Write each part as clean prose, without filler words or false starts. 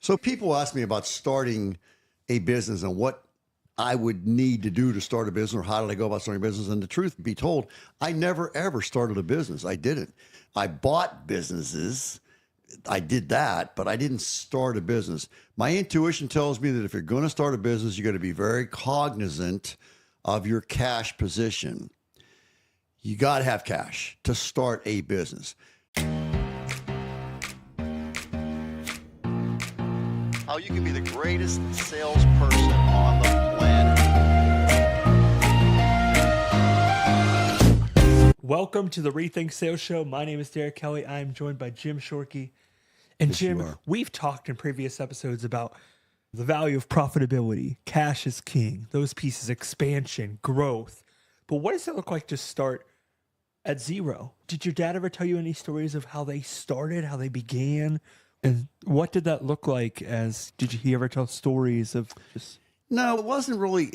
So people ask me about starting a business and what I would need to do to start a business or how did I go about starting a business. And the truth be told, I never ever started a business. I didn't. I bought businesses. I did that, but I didn't start a business. My intuition tells me that if you're going to start a business, you got to be very cognizant of your cash position. You got to have cash to start a business. How you can be the greatest salesperson on the planet. Welcome to the Rethink Sales Show. My name is Derek Kelly. I am joined by Jim Shorkey. And Yes, you Jim, are. we've talked in previous episodes about the value of profitability, cash is king, those pieces, expansion, growth. But what does it look like to start at zero? Did your dad ever tell you any stories of how they started, how they began? And what did that look like did he ever tell stories of just... No, it wasn't really.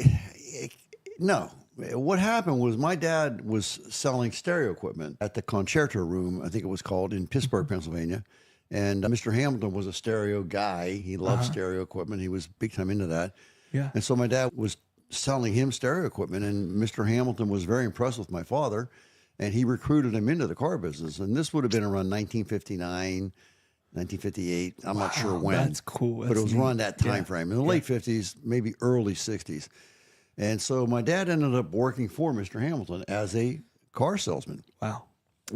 No. What happened was my dad was selling stereo equipment at the Concerto Room, I think it was called, in Pittsburgh, Pennsylvania. And Mr. Hamilton was a stereo guy. He loved stereo equipment. He was big time into that. Yeah. And so my dad was selling him stereo equipment, and Mr. Hamilton was very impressed with my father, and he recruited him into the car business. And this would have been around 1959. 1958. I'm not sure when. That's cool. But it was around that time Yeah. frame, in the late 50s, maybe early 60s. And so my dad ended up working for Mr. Hamilton as a car salesman. Wow.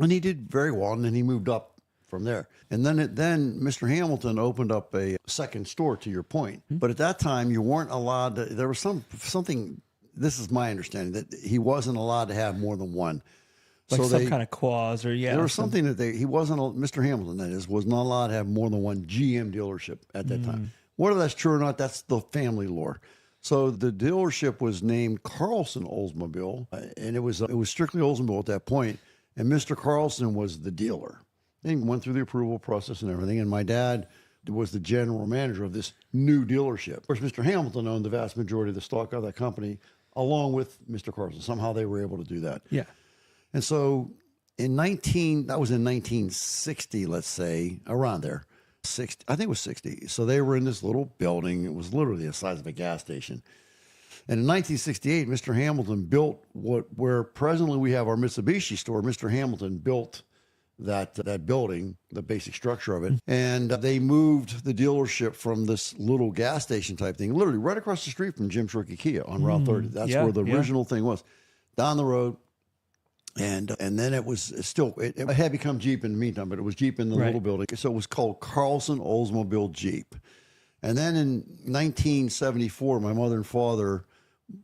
And he did very well, and then he moved up from there. And then Mr. Hamilton opened up a second store, to your point. But at that time, you weren't allowed to, there was something, this is my understanding, that he wasn't allowed to have more than one. Like So some kind of clause or there was something that he wasn't, Mr. Hamilton, that is, was not allowed to have more than one GM dealership at that time. Whether that's true or not, that's the family lore. So the dealership was named Carlson Oldsmobile, and it was strictly Oldsmobile at that point. And Mr. Carlson was the dealer. He went through the approval process and everything. And my dad was the general manager of this new dealership. Of course, Mr. Hamilton owned the vast majority of the stock of that company, along with Mr. Carlson. Somehow they were able to do that. Yeah. And so that was in 1960, let's say, around there. 60, I think it was 60. So they were in this little building. It was literally the size of a gas station. And in 1968, Mr. Hamilton built where presently we have our Mitsubishi store. Mr. Hamilton built that building, the basic structure of it. And they moved the dealership from this little gas station type thing, literally right across the street from Jim Shorkey Kia on Route 30. That's where the original thing was. Down the road. And then it was still, it had become Jeep in the meantime, but it was Jeep in the little building. So it was called Carlson Oldsmobile Jeep. And then in 1974, my mother and father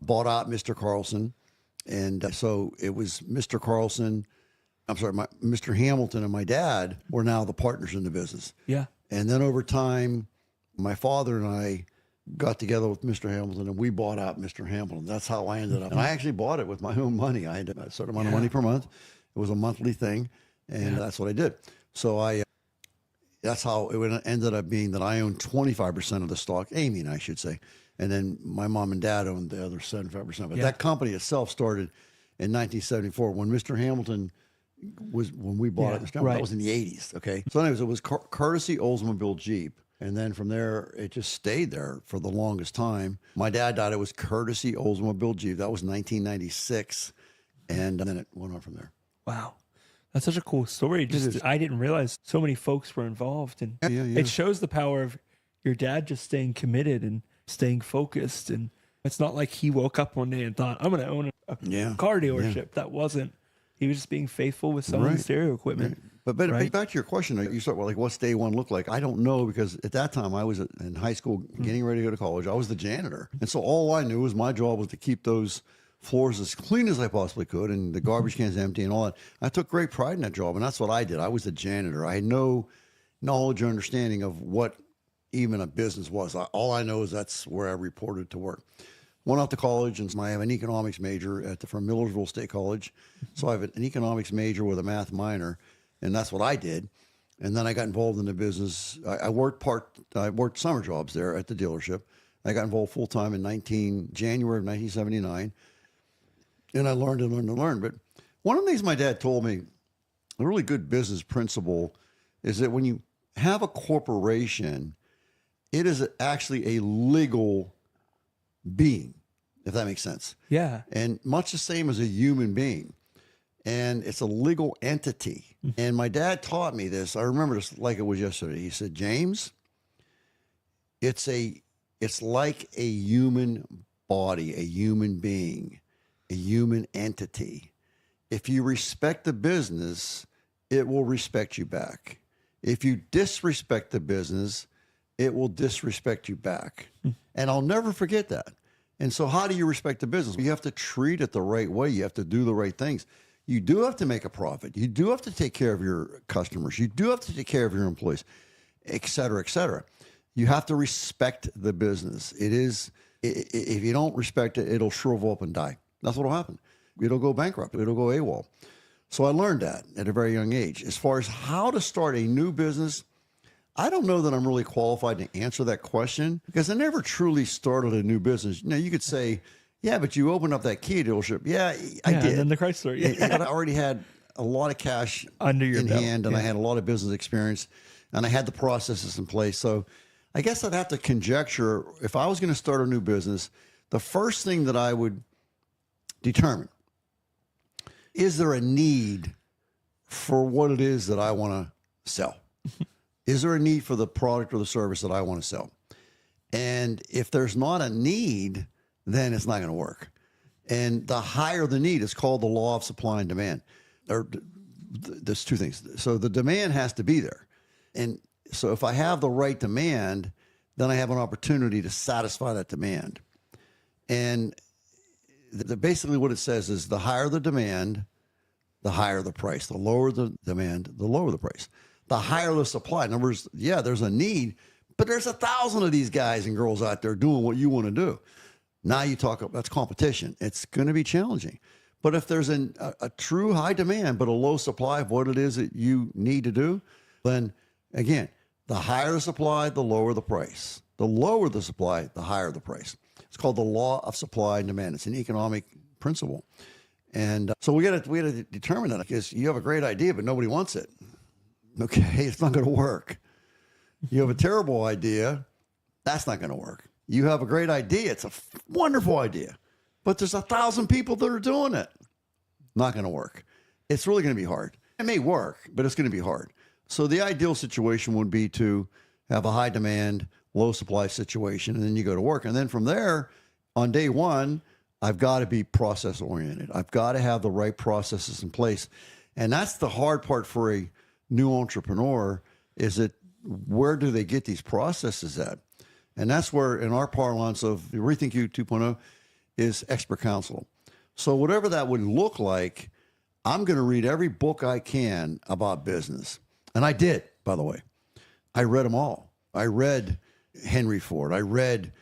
bought out Mr. Carlson. And so it was Mr. Carlson, Mr. Hamilton and my dad were now the partners in the business. Yeah. And then over time, my father and I got together with Mr. Hamilton and we bought out Mr. Hamilton. That's how I ended up. And I actually bought it with my own money. I had a certain amount of money per month. It was a monthly thing. And that's what I did. So that's how it ended up being that I owned 25% of the stock, Amy and I should say. And then my mom and dad owned the other 75%. But that company itself started in 1974 when Mr. Hamilton when we bought it. That was in the 80s. Okay. So anyways, it was Courtesy Oldsmobile Jeep. And then from there, it just stayed there for the longest time. My dad died. It was Courtesy Oldsmobile Jeep. That was 1996. And then it went on from there. Wow. That's such a cool story. I didn't realize so many folks were involved. And it shows the power of your dad just staying committed and staying focused. And it's not like he woke up one day and thought, I'm going to own a car dealership. Yeah. That wasn't. He was just being faithful with selling stereo equipment. But back to your question, you start with what's day one look like? I don't know, because at that time I was in high school getting ready to go to college. I was the janitor. And so all I knew was my job was to keep those floors as clean as I possibly could and the garbage cans empty and all that. I took great pride in that job, and that's what I did. I was the janitor. I had no knowledge or understanding of what even a business was. All I know is that's where I reported to work. Went off to college, and I have an economics major from Millersville State College. So I have an economics major with a math minor. And that's what I did. And then I got involved in the business. I worked summer jobs there at the dealership. I got involved full time in January of 1979. And I learned and learned and learned. But one of the things my dad told me, a really good business principle, is that when you have a corporation, It is actually a legal being, if that makes sense. Yeah. And much the same as a human being. And it's a legal entity. And my dad taught me this. I remember this like it was yesterday. He said, James, it's like a human body, a human being, a human entity. If you respect the business, it will respect you back. If you disrespect the business, it will disrespect you back. And I'll never forget that. And so how do you respect the business? You have to treat it the right way. You have to do the right things. You do have to make a profit. You do have to take care of your customers. You do have to take care of your employees, et cetera, et cetera. You have to respect the business. If you don't respect it, it'll shrivel up and die. That's what will happen. It'll go bankrupt. It'll go AWOL. So I learned that at a very young age. As far as how to start a new business, I don't know that I'm really qualified to answer that question because I never truly started a new business. You know, you could say, yeah, but you opened up that Kia dealership. Yeah, I did. And then the Chrysler. Yeah. But I already had a lot of cash Under your in belt. hand, and I Yeah. had a lot of business experience, and I had the processes in place. So I guess I'd have to conjecture if I was going to start a new business, the first thing that I would determine, is there a need for what it is that I want to sell? Is there a need for the product or the service that I want to sell? And if there's not a need, then it's not going to work. And the higher the need, it's called the law of supply and demand. There's two things. So the demand has to be there. And so if I have the right demand, then I have an opportunity to satisfy that demand. And basically what it says is the higher the demand, the higher the price. The lower the demand, the lower the price. The higher the supply. In other words, yeah, there's a need, but there's 1,000 of these guys and girls out there doing what you want to do. Now you talk about that's competition. It's going to be challenging. But if there's a true high demand, but a low supply of what it is that you need to do, then again, the higher the supply, the lower the price. The lower the supply, the higher the price. It's called the law of supply and demand. It's an economic principle. And so we got to determine that because you have a great idea, but nobody wants it. Okay, it's not going to work. You have a terrible idea, that's not going to work. You have a great idea, it's a wonderful idea, but there's 1,000 people that are doing it. Not going to work. It's really going to be hard. It may work, but it's going to be hard. So the ideal situation would be to have a high demand, low supply situation, and then you go to work. And then from there, on day one, I've got to be process oriented. I've got to have the right processes in place. And that's the hard part for a new entrepreneur is that where do they get these processes at? And that's where, in our parlance of Rethink You 2.0, is expert counsel. So whatever that would look like, I'm going to read every book I can about business. And I did, by the way. I read them all. I read Henry Ford. I read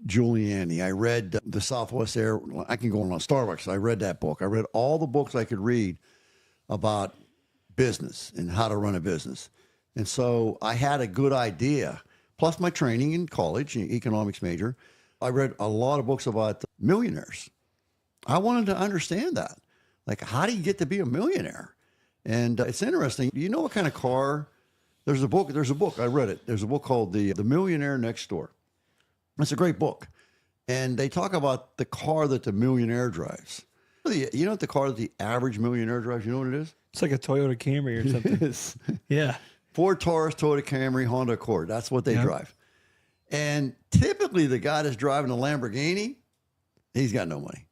Giuliani. I read the Southwest Air. I can go on Starbucks. I read that book. I read all the books I could read about business and how to run a business. And so I had a good idea, plus my training in college, economics major. I read a lot of books about millionaires. I wanted to understand that. Like, how do you get to be a millionaire? And it's interesting. You know what kind of car? There's a book. I read it. There's a book called The Millionaire Next Door. It's a great book. And they talk about the car that the millionaire drives. You know what the car that the average millionaire drives? You know what it is? It's like a Toyota Camry or something. It's Yeah. Ford Taurus, Toyota Camry, Honda Accord. That's what they Yeah. drive. And typically the guy that's driving a Lamborghini, he's got no money.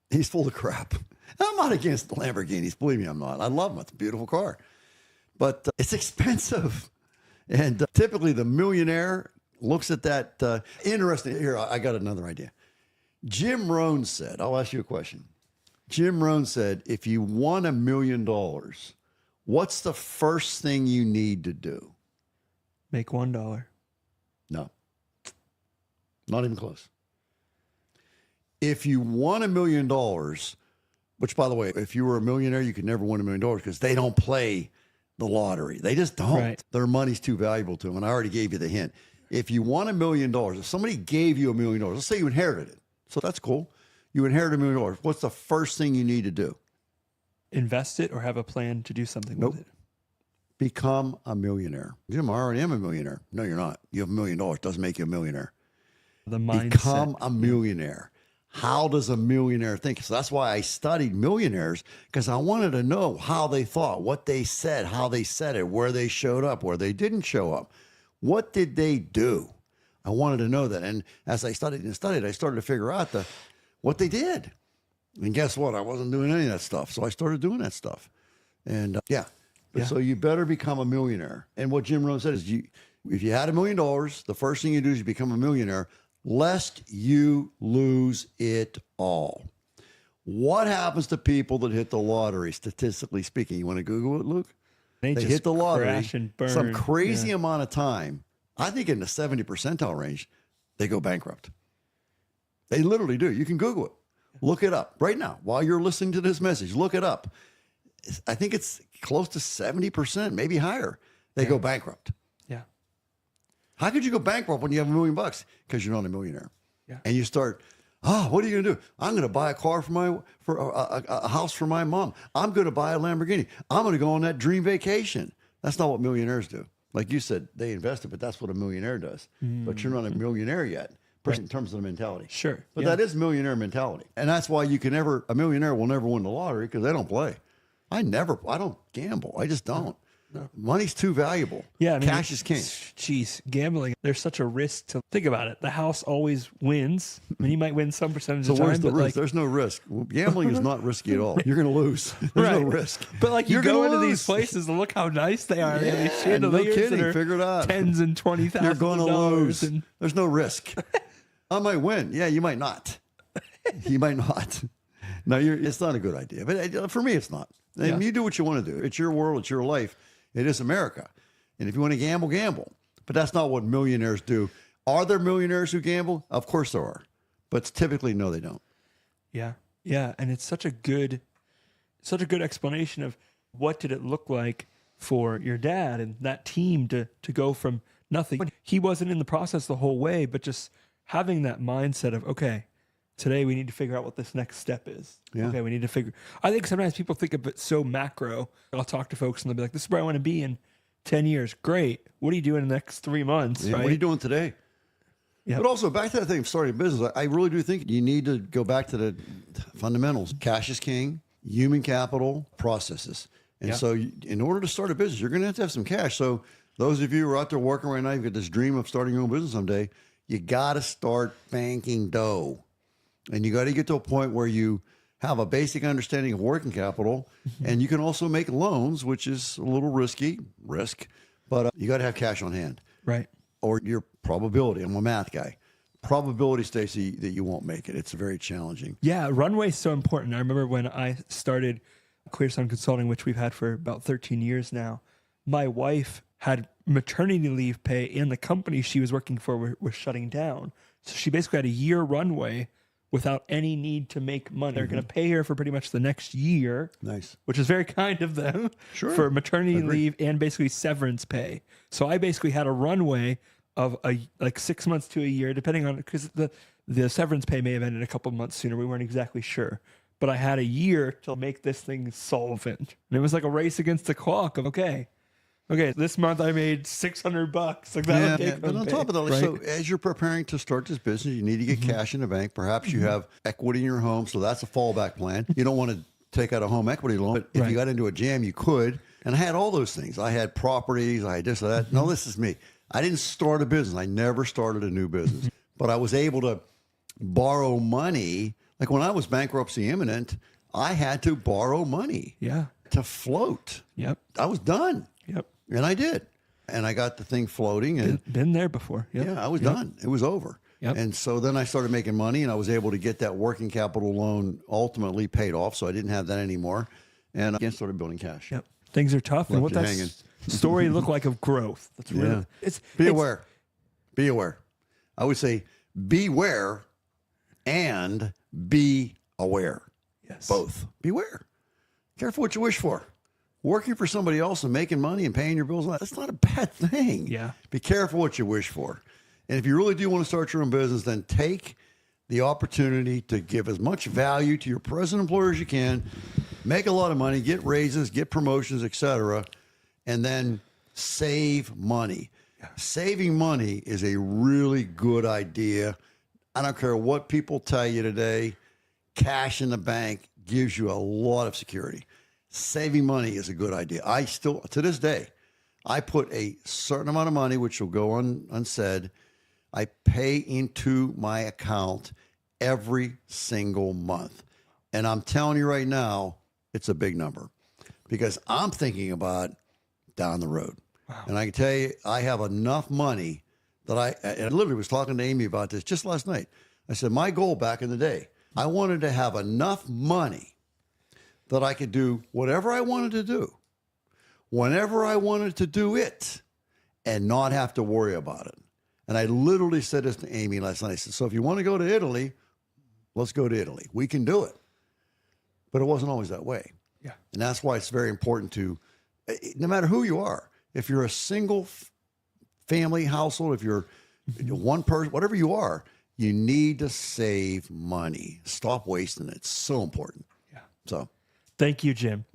He's full of crap. I'm not against the Lamborghinis. Believe me, I'm not. I love them. It's a beautiful car. But it's expensive. And typically the millionaire looks at that. Interesting. Here, I got another idea. Jim Rohn said, I'll ask you a question. Jim Rohn said, if you won $1 million, what's the first thing you need to do? Make $1. No, not even close. If you won $1 million, which, by the way, if you were a millionaire, you could never win $1 million because they don't play the lottery. They just don't. Right. Their money's too valuable to them. And I already gave you the hint. If you won $1 million, if somebody gave you $1 million, let's say you inherited it. So that's cool. You inherited $1 million. What's the first thing you need to do? Invest it or have a plan to do something Nope. with it. become a millionaire. Jim, I already am a millionaire. No, you're not. You have $1 million. Doesn't make you a millionaire. The mindset. Become a millionaire. How does a millionaire think? So that's why I studied millionaires, because I wanted to know how they thought, what they said, how they said it, where they showed up, where they didn't show up. What did they do? I wanted to know that. And as I studied and studied, I started to figure out what they did. And guess what? I wasn't doing any of that stuff. So I started doing that stuff. And so you better become a millionaire. And what Jim Rohn said is, if you had $1 million, the first thing you do is you become a millionaire, lest you lose it all. What happens to people that hit the lottery, statistically speaking? You want to Google it, Luke? They They just hit the lottery crash and burn. some crazy amount of time. I think in the 70 percentile range, they go bankrupt. They literally do. You can Google it. Look it up right now while you're listening to this message. Look it up. I think it's close to 70%, maybe higher. They go bankrupt. Yeah. How could you go bankrupt when you have $1 million? Because you're not a millionaire. Yeah. And you start, what are you going to do? I'm going to buy a car for a house for my mom. I'm going to buy a Lamborghini. I'm going to go on that dream vacation. That's not what millionaires do. Like you said, they invested, but that's what a millionaire does. But you're not a millionaire yet, in terms of the mentality. Sure. But that is millionaire mentality. And that's why a millionaire will never win the lottery, because they don't play. I don't gamble. I just don't. No. Money's too valuable. Yeah, I mean, cash is king. Geez, gambling, there's such a risk to think about it. The house always wins. I mean, you might win some percentage of the time. Where's the but risk? There's no risk. Gambling is not risky at all. You're going to lose. There's no risk. But like you You're go gonna into lose. these places and look how nice they are. Yeah, These chandeliers no kidding. that are Figure it out. Tens and $20,000. You're going to lose. And There's no risk. I might win. Yeah, you might not. You might not. No, it's not a good idea. But for me, it's not. And you do what you want to do. It's your world. It's your life. It is America. And if you want to gamble, gamble. But that's not what millionaires do. Are there millionaires who gamble? Of course there are. But typically, no, they don't. yeah. Yeah. And it's such a good explanation of what did it look like for your dad and that team to go from nothing. He wasn't in the process the whole way, but just having that mindset of, okay, today we need to figure out what this next step is. Yeah. Okay, we need to figure. I think sometimes people think of it so macro. I'll talk to folks and they'll be like, this is where I want to be in 10 years. Great. What are you doing in the next 3 months? Yeah, right? what are you doing today? Yep. But also back to that thing of starting a business, I really do think you need to go back to the fundamentals. Cash is king, human capital, processes. And so in order to start a business, you're going to have some cash. So those of you who are out there working right now, you've got this dream of starting your own business someday, you got to start banking dough. And you got to get to a point where you have a basic understanding of working capital, and you can also make loans, which is a little risk, but you got to have cash on hand. Right. Or your probability. I'm a math guy. Probability, Stacy, that you won't make it. It's very challenging. Yeah, runway is so important. I remember when I started ClearSun Consulting, which we've had for about 13 years now, my wife had maternity leave pay and the company she was working for was shutting down. So she basically had a year runway without any need to make money. They're going to pay her for pretty much the next year. Nice. Which is very kind of them. Sure. For maternity leave and basically severance pay. So I basically had a runway of like 6 months to a year, depending on, because the severance pay may have ended a couple of months sooner. We weren't exactly sure. But I had a year to make this thing solvent. And it was like a race against the clock of, okay, this month I made $600. Like that. Yeah, but on top of that, right? so as you're preparing to start this business, you need to get cash in the bank. Perhaps you have equity in your home, so that's a fallback plan. You don't want to take out a home equity loan, but if you got into a jam, you could. And I had all those things. I had properties, I had this or that. No, this is me. I didn't start a business. I never started a new business, but I was able to borrow money. Like when I was bankruptcy imminent, I had to borrow money to float. Yep. I was done. Yep. And I did. And I got the thing floating. And Been there before. Yep. yeah, I was done. It was over. Yep. And so then I started making money, and I was able to get that working capital loan ultimately paid off. So I didn't have that anymore. And again, started building cash. Yep. Things are tough. And what you that hanging. story look like of growth. That's really, Be aware. Be aware. I would say beware and be aware. Yes. Both. Beware. Careful what you wish for. Working for somebody else and making money and paying your bills, that's not a bad thing. Yeah. Be careful what you wish for. And if you really do want to start your own business, then take the opportunity to give as much value to your present employer as you can, make a lot of money, get raises, get promotions, etc., and then save money. Saving money is a really good idea. I don't care what people tell you today. Cash in the bank gives you a lot of security. Saving money is a good idea. I still, to this day, I put a certain amount of money, which will go unsaid. I pay into my account every single month. And I'm telling you right now, it's a big number because I'm thinking about down the road. Wow. And I can tell you, I have enough money that I literally was talking to Amy about this just last night. I said, my goal back in the day, I wanted to have enough money that I could do whatever I wanted to do, whenever I wanted to do it, and not have to worry about it. And I literally said this to Amy last night. I said, so if you want to go to Italy, let's go to Italy. We can do it. But it wasn't always that way. Yeah. And that's why it's very important to, no matter who you are, if you're a single family household, if you're one person, whatever you are, you need to save money. Stop wasting it. It's so important. Yeah. So thank you, Jim.